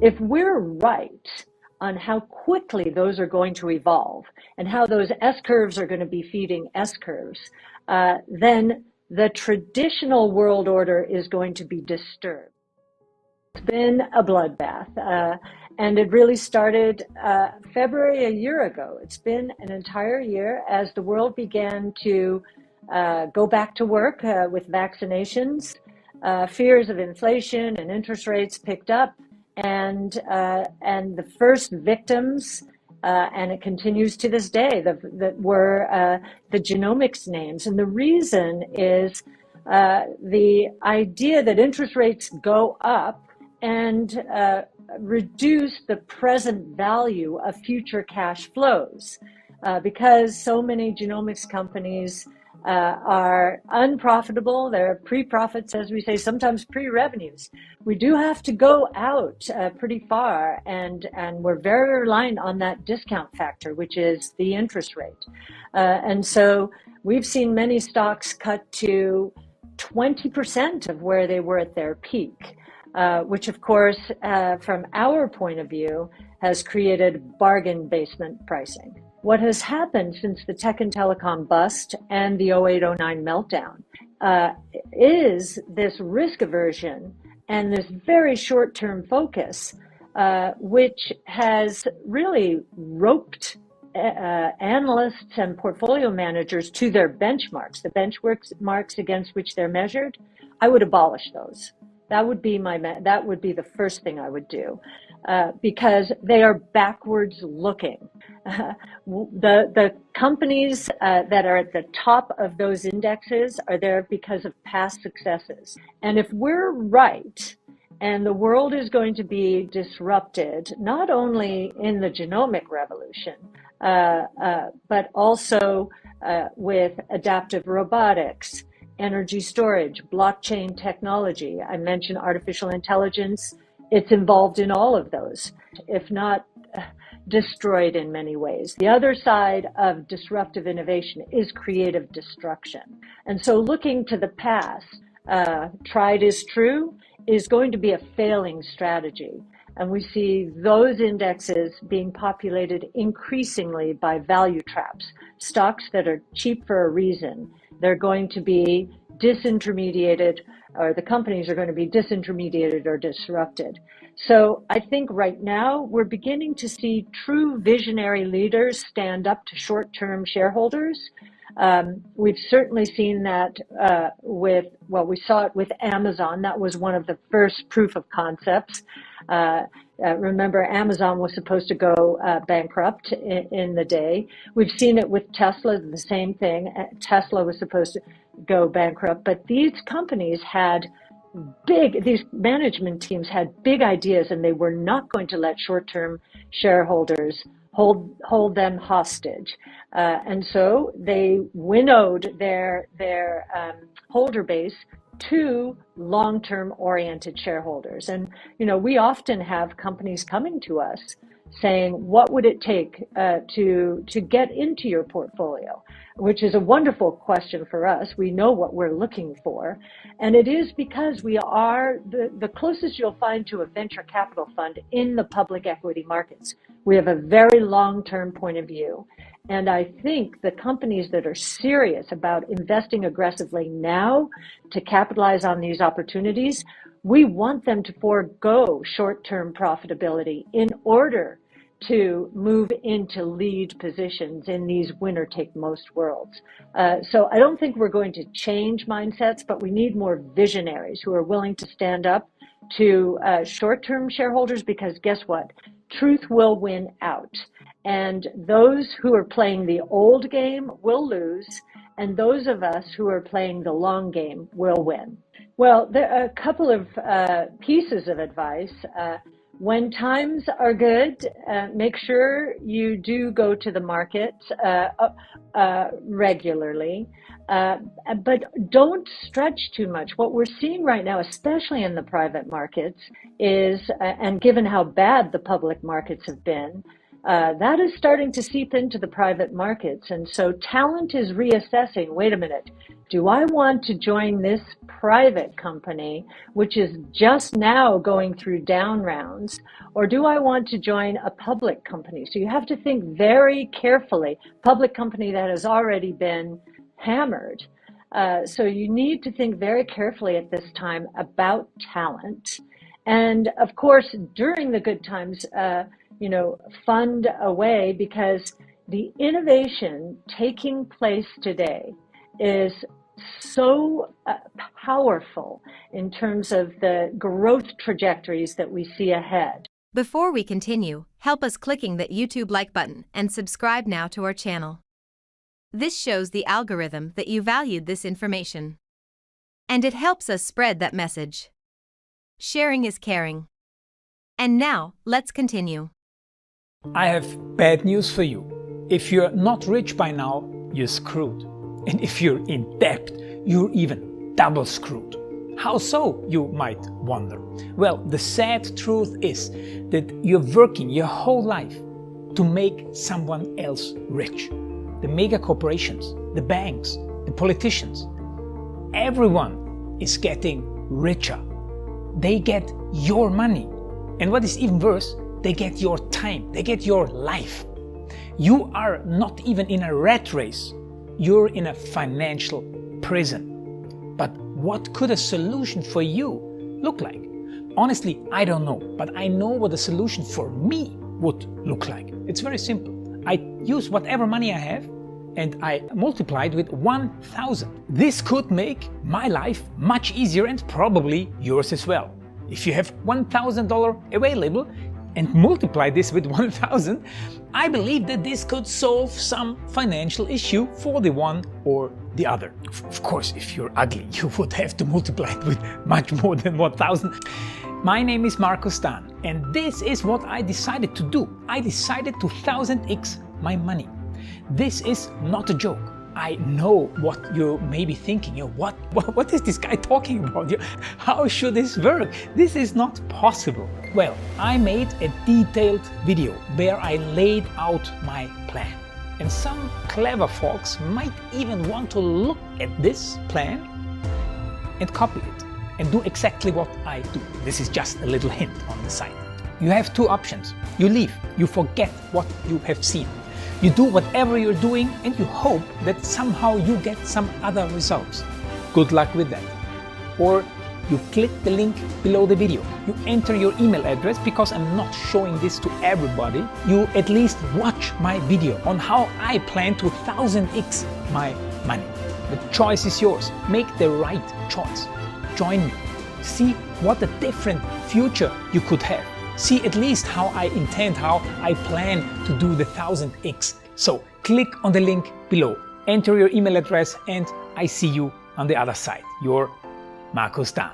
If we're right on how quickly those are going to evolve and how those S-curves are going to be feeding S-curves, then the traditional world order is going to be disturbed. It's been a bloodbath, and it really started February a year ago. It's been an entire year as the world began to go back to work with vaccinations. Fears of inflation and interest rates picked up, and the first victims, and it continues to this day, that were the genomics names. And the reason is the idea that interest rates go up and reduce the present value of future cash flows, because so many genomics companies are unprofitable. They're pre-profits, as we say, sometimes pre-revenues. We do have to go out pretty far, and we're very reliant on that discount factor, which is the interest rate. And so we've seen many stocks cut to 20% of where they were at their peak, which of course, from our point of view, has created bargain basement pricing. What has happened since the tech and telecom bust and the 08-09 meltdown is this risk aversion and this very short-term focus, which has really roped analysts and portfolio managers to their benchmarks, the benchmarks against which they're measured. I would abolish those. That would be the first thing I would do, because they are backwards looking. The companies that are at the top of those indexes are there because of past successes. And if we're right, and the world is going to be disrupted, not only in the genomic revolution, but also with adaptive robotics, energy storage, blockchain technology. I mentioned artificial intelligence. It's involved in all of those, if not destroyed in many ways. The other side of disruptive innovation is creative destruction. And so looking to the past, tried is true, is going to be a failing strategy. And we see those indexes being populated increasingly by value traps, stocks that are cheap for a reason. They're going to be disintermediated, or the companies are going to be disintermediated or disrupted. So I think right now we're beginning to see true visionary leaders stand up to short-term shareholders. We've certainly seen that we saw it with Amazon. That was one of the first proof of concepts. Remember, Amazon was supposed to go bankrupt in the day. We've seen it with Tesla, the same thing. Tesla was supposed to go bankrupt, but these companies had these management teams had big ideas, and they were not going to let short-term shareholders hold them hostage. And so they winnowed their holder base to long-term oriented shareholders. And, we often have companies coming to us saying, what would it take to get into your portfolio? Which is a wonderful question for us. We know what we're looking for. And it is because we are the closest you'll find to a venture capital fund in the public equity markets. We have a very long-term point of view. And I think the companies that are serious about investing aggressively now to capitalize on these opportunities, we want them to forego short-term profitability in order to move into lead positions in these winner-take-most worlds. So I don't think we're going to change mindsets, but we need more visionaries who are willing to stand up to short-term shareholders, because guess what? Truth will win out. And those who are playing the old game will lose, and those of us who are playing the long game will win. Well, there are a couple of pieces of advice. When times are good, make sure you do go to the market regularly, but don't stretch too much. What we're seeing right now, especially in the private markets, is, and given how bad the public markets have been, That is starting to seep into the private markets. And so talent is reassessing, wait a minute, do I want to join this private company, which is just now going through down rounds, or do I want to join a public company? So you have to think very carefully, public company that has already been hammered. So you need to think very carefully at this time about talent. And of course, during the good times, fund away, because the innovation taking place today is so powerful in terms of the growth trajectories that we see ahead. Before we continue, help us clicking that YouTube like button and subscribe now to our channel. This shows the algorithm that you valued this information. And it helps us spread that message. Sharing is caring. And now, let's continue. I have bad news for you. If you're not rich by now, you're screwed. And if you're in debt, you're even double screwed. How so, you might wonder? Well, the sad truth is that you're working your whole life to make someone else rich. The mega corporations, the banks, the politicians, everyone is getting richer. They get your money. And what is even worse, they get your time, they get your life. You are not even in a rat race, you're in a financial prison. But what could a solution for you look like? Honestly, I don't know, but I know what a solution for me would look like. It's very simple. I use whatever money I have and I multiply it with 1,000. This could make my life much easier and probably yours as well. If you have $1,000 available and multiply this with 1,000, I believe that this could solve some financial issue for the one or the other. Of course, if you're ugly, you would have to multiply it with much more than 1,000. My name is Markus Dan, and this is what I decided to do. I decided to 1000x my money. This is not a joke. I know what you may be thinking. What is this guy talking about? How should this work? This is not possible. Well, I made a detailed video where I laid out my plan. And some clever folks might even want to look at this plan and copy it and do exactly what I do. This is just a little hint on the side. You have two options. You leave, you forget what you have seen. You do whatever you're doing and you hope that somehow you get some other results. Good luck with that. Or you click the link below the video. You enter your email address, because I'm not showing this to everybody. You at least watch my video on how I plan to 1000x my money. The choice is yours. Make the right choice. Join me. See what a different future you could have. See at least how I intend, how I plan to do the 1000x. So click on the link below, enter your email address, and I see you on the other side. Your Markus Dan.